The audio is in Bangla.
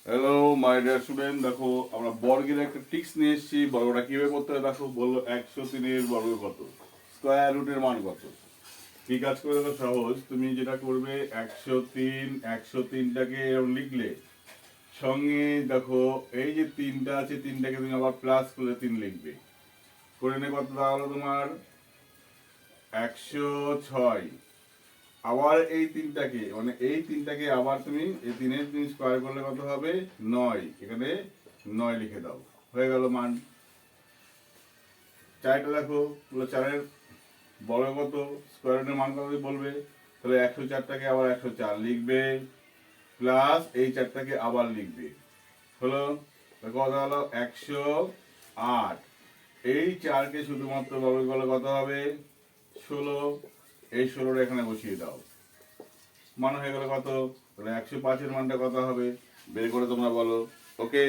হ্যালো মাই ডিয়ার স্টুডেন্ট, দেখো আমরা বর্গের একটা ট্রিক্স নিয়ে এসেছি। বর্গটা কিভাবে করতে হয় দেখো। বললো 103-এর বর্গ কত, স্কোয়ার রুটের মান কত। কি কাজ করে দেখো, সহজ। তুমি যেটা করবে 103টাকে এরকম লিখলে, সঙ্গে দেখো এই যে তিনটা আছে, তিনটাকে তুমি আবার প্লাস করলে 3 লিখবে। করে নে কত দাঁড়ালো তোমার 106। আবার এই তিনটাকে মানে এই তিনটাকে আবার তুমি এই তিনের 3 স্কোয়ার করলে কত হবে 9। এখানে 9 লিখে দাও, হয়ে গেল মান। চারটা দেখো, বলে 4-এর বর্গ কত, স্কোয়ার রুটের মান কত বলবে। তাহলে 104টাকে আবার 104 লিখবে, প্লাস এই 4টাকে আবার লিখবে। হলো কত হলো 108। এই 4কে শুধুমাত্র বর্গ করলে কত হবে 16। এই 16টা এখানে বসিয়ে দাও, মান হয়ে গেল কত। তাহলে 105-এর মানটা কত হবে বের করে তোমরা বলো। ওকে।